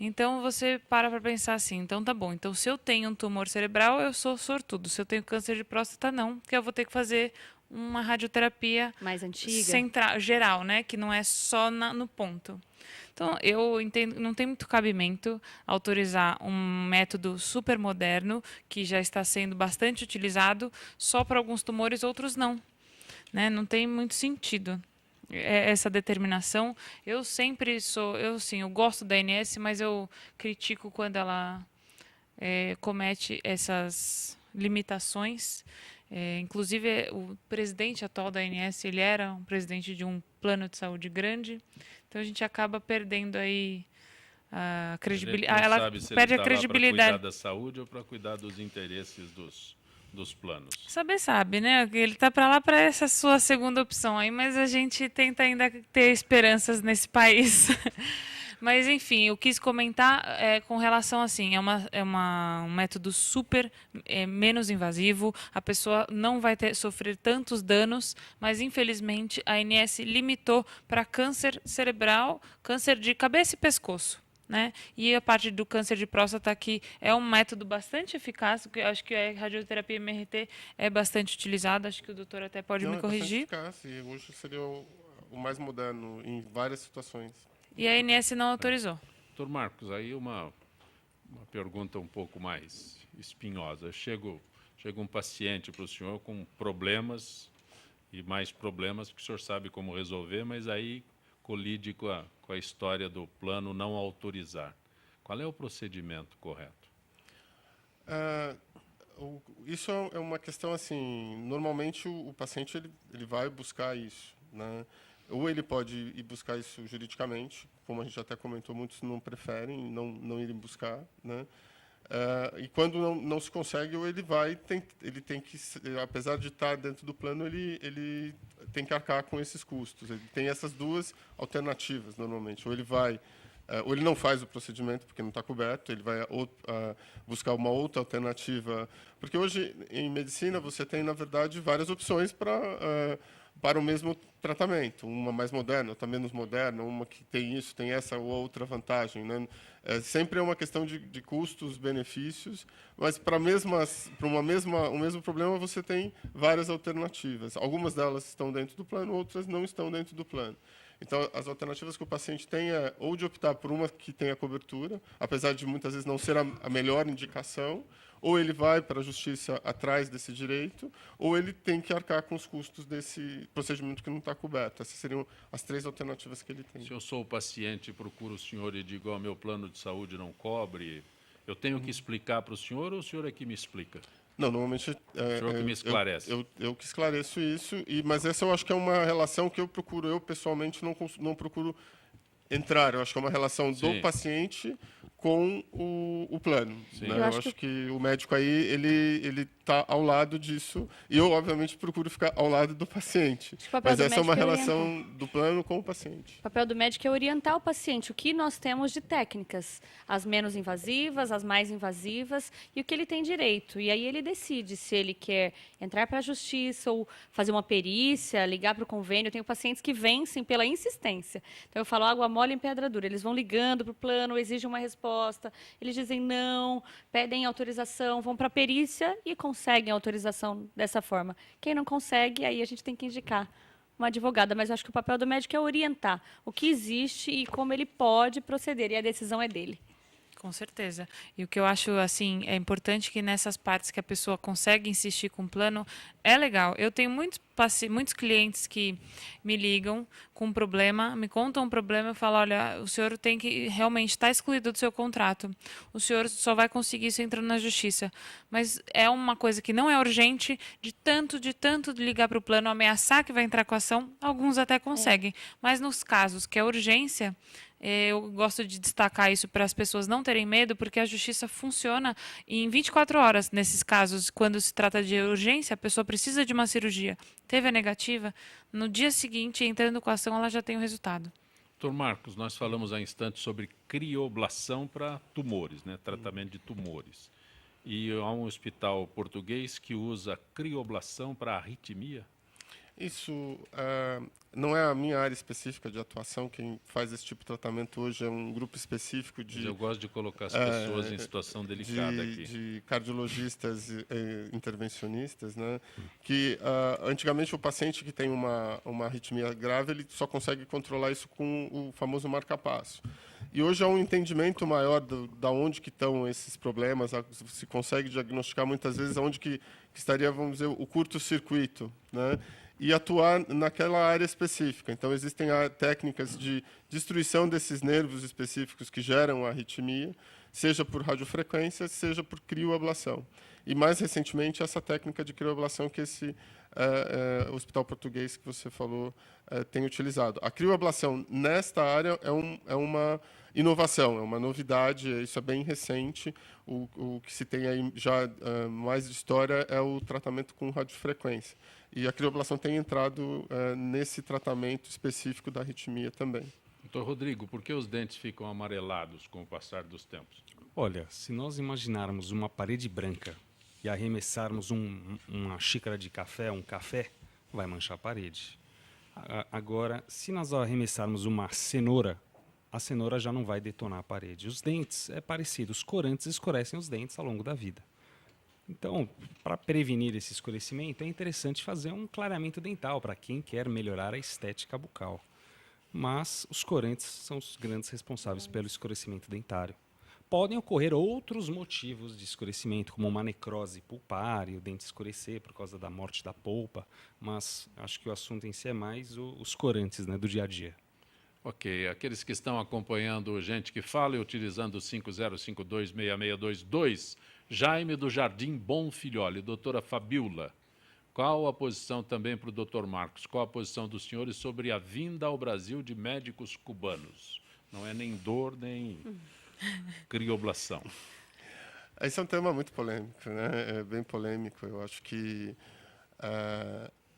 Então você para pensar assim, então tá bom, então se eu tenho um tumor cerebral, eu sou sortudo, se eu tenho câncer de próstata, não, porque eu vou ter que fazer uma radioterapia mais antiga, central, geral, né, que não é só no ponto. Então, eu entendo que não tem muito cabimento autorizar um método super moderno, que já está sendo bastante utilizado, só para alguns tumores, outros não. Né? Não tem muito sentido essa determinação. Eu sempre sou... eu gosto da ANS, mas eu critico quando ela comete essas limitações. Inclusive, o presidente atual da ANS, ele era um presidente de um plano de saúde grande, então a gente acaba perdendo aí a credibilidade. Ela perde a credibilidade. Para cuidar da saúde ou para cuidar dos interesses dos planos? Sabe, né? Ele está para lá para essa sua segunda opção aí, mas a gente tenta ainda ter esperanças nesse país. Mas, enfim, eu quis comentar com relação assim, um método super menos invasivo, a pessoa não vai sofrer tantos danos, mas, infelizmente, a ANS limitou para câncer cerebral, câncer de cabeça e pescoço. Né? E a parte do câncer de próstata, que é um método bastante eficaz, que eu acho que a radioterapia MRT é bastante utilizada, acho que o doutor até pode me corrigir. É bastante eficaz, e hoje seria o mais moderno em várias situações. E a ANS não autorizou. Doutor Marcos, aí uma pergunta um pouco mais espinhosa. Chega um paciente para o senhor com problemas e mais problemas, porque o senhor sabe como resolver, mas aí colide com a história do plano não autorizar. Qual é o procedimento correto? Isso é uma questão assim, normalmente o paciente ele vai buscar isso, né? Ou ele pode ir buscar isso juridicamente, como a gente até comentou, muitos não preferem não irem buscar, né? E quando não se consegue, ou ele tem que, apesar de estar dentro do plano, ele tem que arcar com esses custos. Ele tem essas duas alternativas, normalmente. Ou ele não faz o procedimento porque não está coberto, ele vai buscar uma outra alternativa. Porque hoje, em medicina, você tem, na verdade, várias opções para o mesmo tratamento, uma mais moderna, outra menos moderna, uma que tem isso, tem essa ou outra vantagem, né? Sempre é uma questão de custos, benefícios, mas para o mesmo problema você tem várias alternativas. Algumas delas estão dentro do plano, outras não estão dentro do plano. Então, as alternativas que o paciente tem é ou de optar por uma que tenha cobertura, apesar de muitas vezes não ser a melhor indicação, ou ele vai para a justiça atrás desse direito, ou ele tem que arcar com os custos desse procedimento que não está coberto. Essas seriam as três alternativas que ele tem. Se eu sou o paciente, procuro o senhor e digo, meu plano de saúde não cobre, eu tenho que explicar para o senhor ou o senhor é que me explica? Não, normalmente... o senhor que me esclarece. Eu que esclareço isso, mas essa eu acho que é uma relação que eu pessoalmente não procuro entrar. Eu acho que é uma relação do paciente com o plano. Né? Eu acho que o médico aí ele está ao lado disso e eu, obviamente, procuro ficar ao lado do paciente. Mas essa é uma relação do plano com o paciente. O papel do médico é orientar o paciente o que nós temos de técnicas, as menos invasivas, as mais invasivas e o que ele tem direito. E aí ele decide se ele quer entrar para a justiça ou fazer uma perícia, ligar para o convênio. Eu tenho pacientes que vencem pela insistência. Então eu falo água mole em pedra dura. Eles vão ligando para o plano, exigem uma resposta, eles dizem não, pedem autorização, vão para a perícia e conseguem a autorização dessa forma. Quem não consegue, aí a gente tem que indicar uma advogada, mas eu acho que o papel do médico é orientar o que existe e como ele pode proceder, e a decisão é dele. Com certeza. E o que eu acho, assim, é importante que nessas partes que a pessoa consegue insistir com o plano, é legal. Eu tenho muitos clientes que me ligam com um problema, me contam um problema, eu falo, olha, o senhor tem que realmente estar excluído do seu contrato. O senhor só vai conseguir isso entrando na justiça. Mas é uma coisa que não é urgente, de tanto ligar para o plano, ameaçar que vai entrar com a ação, alguns até conseguem. Mas nos casos que é urgência, eu gosto de destacar isso para as pessoas não terem medo, porque a justiça funciona em 24 horas nesses casos. Quando se trata de urgência, a pessoa precisa de uma cirurgia. Teve a negativa, no dia seguinte, entrando com a ação, ela já tem o resultado. Doutor Marcos, nós falamos há instantes sobre crioblação para tumores, né? Tratamento de tumores. E há um hospital português que usa crioblação para arritmia? Isso não é a minha área específica de atuação. Quem faz esse tipo de tratamento hoje é um grupo específico de... Mas eu gosto de colocar as pessoas em situação delicada aqui. De cardiologistas e intervencionistas, né? Que antigamente o paciente que tem uma arritmia grave, ele só consegue controlar isso com o famoso marca-passo. E hoje há um entendimento maior da onde que estão esses problemas, se consegue diagnosticar muitas vezes onde que estaria, vamos dizer, o curto-circuito, né? E atuar naquela área específica. Então, existem técnicas de destruição desses nervos específicos que geram a arritmia, seja por radiofrequência, seja por crioablação. E, mais recentemente, essa técnica de crioablação que esse hospital português que você falou tem utilizado. A crioablação, nesta área, é uma inovação, é uma novidade, isso é bem recente. O que se tem aí já mais de história é o tratamento com radiofrequência. E a crioblação tem entrado nesse tratamento específico da arritmia também. Doutor Rodrigo, por que os dentes ficam amarelados com o passar dos tempos? Olha, se nós imaginarmos uma parede branca e arremessarmos uma xícara de café, um café, vai manchar a parede. Agora, se nós arremessarmos uma cenoura, a cenoura já não vai detonar a parede. Os dentes é parecido, os corantes escurecem os dentes ao longo da vida. Então, para prevenir esse escurecimento, é interessante fazer um clareamento dental para quem quer melhorar a estética bucal. Mas os corantes são os grandes responsáveis pelo escurecimento dentário. Podem ocorrer outros motivos de escurecimento, como uma necrose pulpar e o dente escurecer por causa da morte da polpa, mas acho que o assunto em si é mais os corantes, né, do dia a dia. Ok, aqueles que estão acompanhando Gente que Fala e utilizando o 50526622, Jaime do Jardim Bom Filhole, doutora Fabiola, qual a posição também para o doutor Marcos? Qual a posição dos senhores sobre a vinda ao Brasil de médicos cubanos? Não é nem dor, nem crioblação. Esse é um tema muito polêmico, né? É bem polêmico. Eu acho que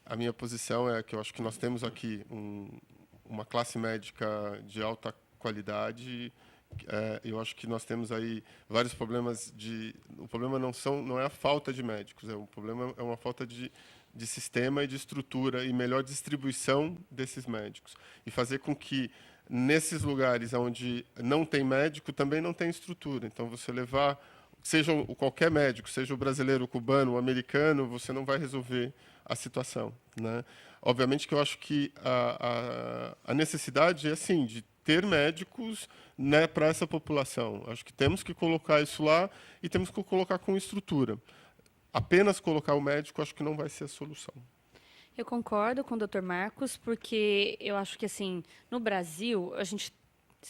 a minha posição é que eu acho que nós temos aqui uma classe médica de alta qualidade. Eu acho que nós temos aí vários problemas. O problema não é a falta de médicos, o problema é uma falta de sistema e de estrutura e melhor distribuição desses médicos. E fazer com que, nesses lugares onde não tem médico, também não tem estrutura. Então, você levar, seja qualquer médico, seja o brasileiro, o cubano, o americano, você não vai resolver a situação, né? Obviamente que eu acho que a necessidade é, assim, de ter médicos, né, para essa população. Acho que temos que colocar isso lá e temos que colocar com estrutura. Apenas colocar o médico, acho que não vai ser a solução. Eu concordo com o Dr. Marcos, porque eu acho que, assim, no Brasil,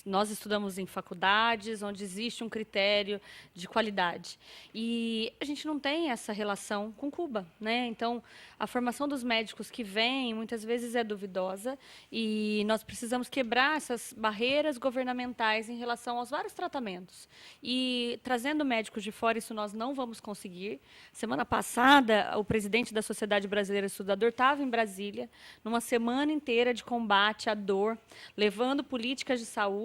nós estudamos em faculdades onde existe um critério de qualidade. E a gente não tem essa relação com Cuba, né? Então, a formação dos médicos que vêm, muitas vezes, é duvidosa. E nós precisamos quebrar essas barreiras governamentais em relação aos vários tratamentos. E, trazendo médicos de fora, isso nós não vamos conseguir. Semana passada, o presidente da Sociedade Brasileira de Estudador estava em Brasília, numa semana inteira de combate à dor, levando políticas de saúde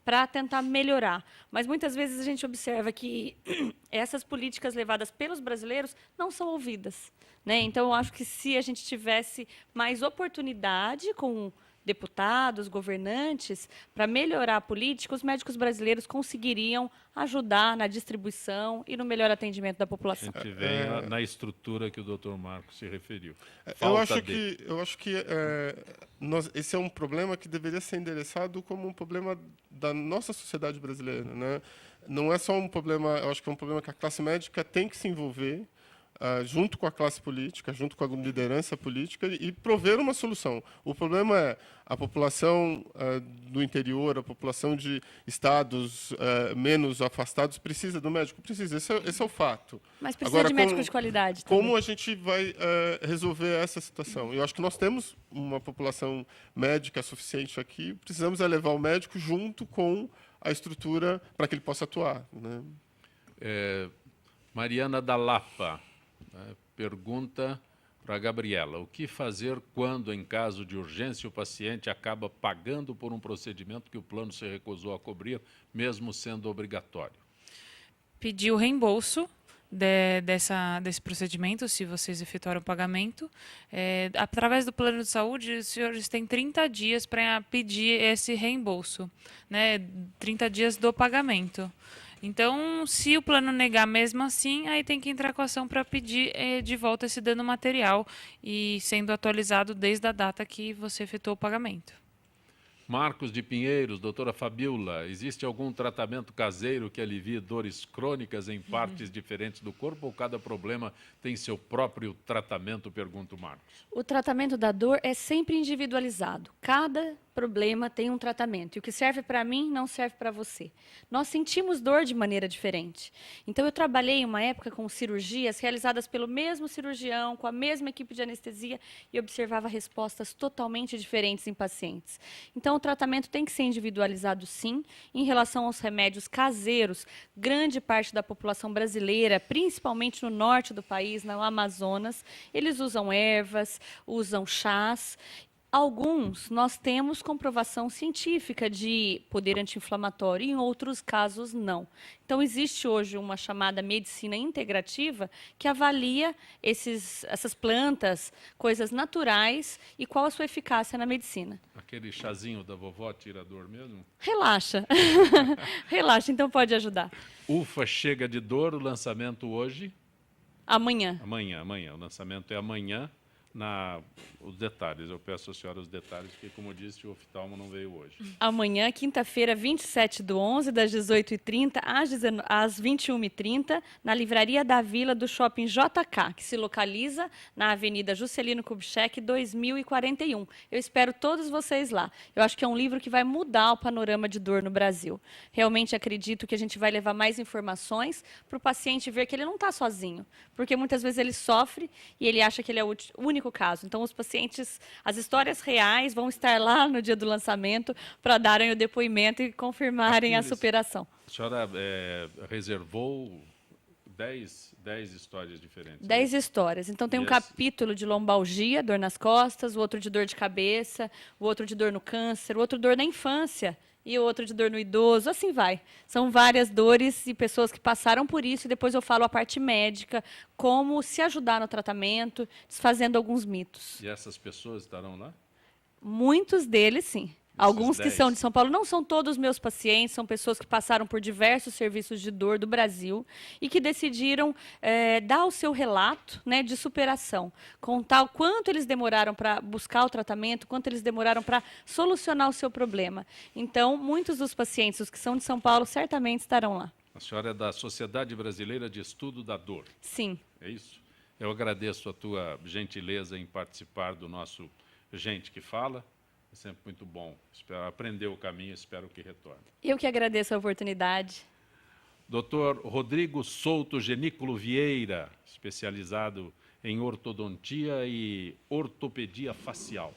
para tentar melhorar. Mas muitas vezes a gente observa que essas políticas levadas pelos brasileiros não são ouvidas, né? Então, eu acho que se a gente tivesse mais oportunidade com deputados, governantes, para melhorar a política, os médicos brasileiros conseguiriam ajudar na distribuição e no melhor atendimento da população. A gente vem na estrutura que o doutor Marcos se referiu. Eu acho que esse é um problema que deveria ser endereçado como um problema da nossa sociedade brasileira, né? não é só um problema, eu acho que é um problema que a classe médica tem que se envolver junto com a classe política, junto com a liderança política e prover uma solução. O problema é a população do interior, a população de estados menos afastados precisa do médico? Precisa, esse é o fato. Mas precisa de médico de qualidade também. Como a gente vai resolver essa situação? Eu acho que nós temos uma população médica suficiente aqui, precisamos levar o médico junto com a estrutura para que ele possa atuar, né? Mariana da Lapa pergunta para a Gabriela: o que fazer quando, em caso de urgência, o paciente acaba pagando por um procedimento que o plano se recusou a cobrir, mesmo sendo obrigatório? Pedir o reembolso desse procedimento, se vocês efetuaram o pagamento. Através do plano de saúde, os senhores têm 30 dias para pedir esse reembolso, né? 30 dias do pagamento. Então, se o plano negar mesmo assim, aí tem que entrar com a ação para pedir de volta esse dano material e sendo atualizado desde a data que você efetuou o pagamento. Marcos de Pinheiros, doutora Fabiola, existe algum tratamento caseiro que alivie dores crônicas em partes diferentes do corpo ou cada problema tem seu próprio tratamento? Pergunta o Marcos. O tratamento da dor é sempre individualizado. Cada problema tem um tratamento. E o que serve para mim não serve para você. Nós sentimos dor de maneira diferente. Então, eu trabalhei uma época com cirurgias realizadas pelo mesmo cirurgião, com a mesma equipe de anestesia, e observava respostas totalmente diferentes em pacientes. Então, o tratamento tem que ser individualizado, sim. Em relação aos remédios caseiros, grande parte da população brasileira, principalmente no norte do país, no Amazonas, eles usam ervas, usam chás. Alguns nós temos comprovação científica de poder anti-inflamatório, em outros casos não. Então, existe hoje uma chamada medicina integrativa que avalia essas plantas, coisas naturais, e qual a sua eficácia na medicina. Aquele chazinho da vovó tira a dor mesmo? Relaxa. Relaxa, então pode ajudar. Ufa chega de dor, o lançamento hoje? Amanhã. Amanhã. O lançamento é amanhã. Os detalhes, eu peço à senhora os detalhes, porque, como disse, o oftalmo não veio hoje. Amanhã, quinta-feira, 27/11, das 18h30 às 21h30, na Livraria da Vila do Shopping JK, que se localiza na Avenida Juscelino Kubitschek, 2041. Eu espero todos vocês lá. Eu acho que é um livro que vai mudar o panorama de dor no Brasil. Realmente acredito que a gente vai levar mais informações para o paciente ver que ele não está sozinho, porque muitas vezes ele sofre e ele acha que ele é o único caso. Então, os pacientes, as histórias reais vão estar lá no dia do lançamento para darem o depoimento e confirmarem a superação. A senhora reservou 10 histórias diferentes. 10 histórias. Então, tem um capítulo de lombalgia, dor nas costas, o outro de dor de cabeça, o outro de dor no câncer, o outro dor na infância, e outro de dor no idoso, assim vai. São várias dores e pessoas que passaram por isso, e depois eu falo a parte médica, como se ajudar no tratamento, desfazendo alguns mitos. E essas pessoas estarão lá? Muitos deles, sim. Alguns que são de São Paulo, não são todos meus pacientes, são pessoas que passaram por diversos serviços de dor do Brasil e que decidiram dar o seu relato, né, de superação, contar o quanto eles demoraram para buscar o tratamento, quanto eles demoraram para solucionar o seu problema. Então, muitos dos pacientes, os que são de São Paulo, certamente estarão lá. A senhora é da Sociedade Brasileira de Estudo da Dor. Sim. É isso? Eu agradeço a tua gentileza em participar do nosso Gente que Fala. É sempre muito bom. Aprender o caminho, espero que retorne. Eu que agradeço a oportunidade. Dr. Rodrigo Souto Genículo Vieira, especializado em ortodontia e ortopedia facial.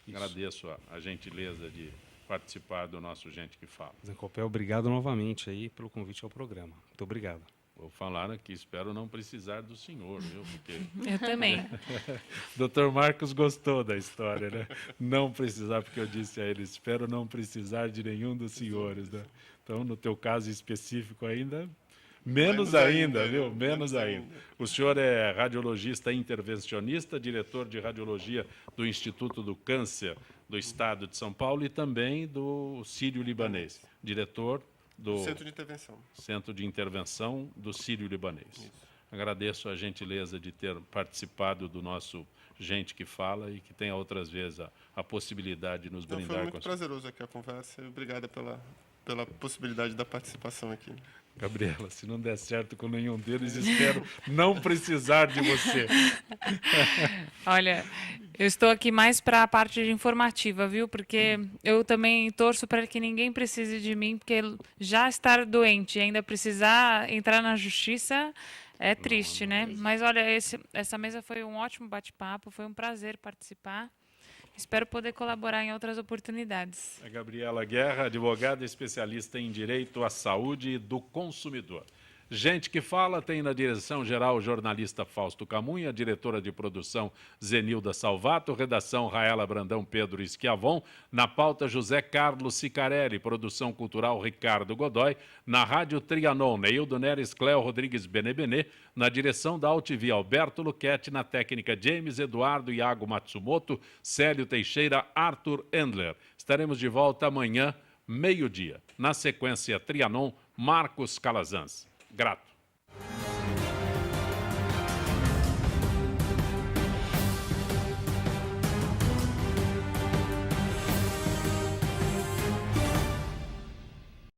Isso. Agradeço a gentileza de participar do nosso Gente que Fala. Zancopé, obrigado novamente aí pelo convite ao programa. Muito obrigado. Vou falar aqui, espero não precisar do senhor, viu? Porque... Eu também. Dr. Marcos gostou da história, né? Não precisar, porque eu disse a ele, espero não precisar de nenhum dos senhores, né? Então, no teu caso específico ainda, menos ainda, viu? Menos ainda. O senhor é radiologista intervencionista, diretor de radiologia do Instituto do Câncer do Estado de São Paulo e também do Sírio-Libanês, diretor do Centro de Intervenção do Sírio-Libanês. Agradeço a gentileza de ter participado do nosso Gente que Fala e que tenha outras vezes a possibilidade de nos brindar com... Foi muito prazeroso aqui a conversa e obrigada pela possibilidade da participação aqui. Gabriela, se não der certo com nenhum deles, espero não precisar de você. Olha, eu estou aqui mais para a parte informativa, viu? Porque eu também torço para que ninguém precise de mim, porque já estar doente e ainda precisar entrar na justiça é triste, né? Mas olha, essa mesa foi um ótimo bate-papo, foi um prazer participar. Espero poder colaborar em outras oportunidades. A Gabriela Guerra, advogada especialista em direito à saúde do consumidor. Gente que fala tem na direção-geral o jornalista Fausto Camunha, diretora de produção Zenilda Salvato, redação Raela Brandão Pedro Schiavon, na pauta José Carlos Sicarelli, produção cultural Ricardo Godoy, na rádio Trianon, Neildo Neres, Cléo Rodrigues Benebenê, na direção da UTV Alberto Luquete, na técnica James Eduardo Iago Matsumoto, Célio Teixeira, Arthur Endler. Estaremos de volta amanhã, meio-dia. Na sequência Trianon, Marcos Calazans. Grato.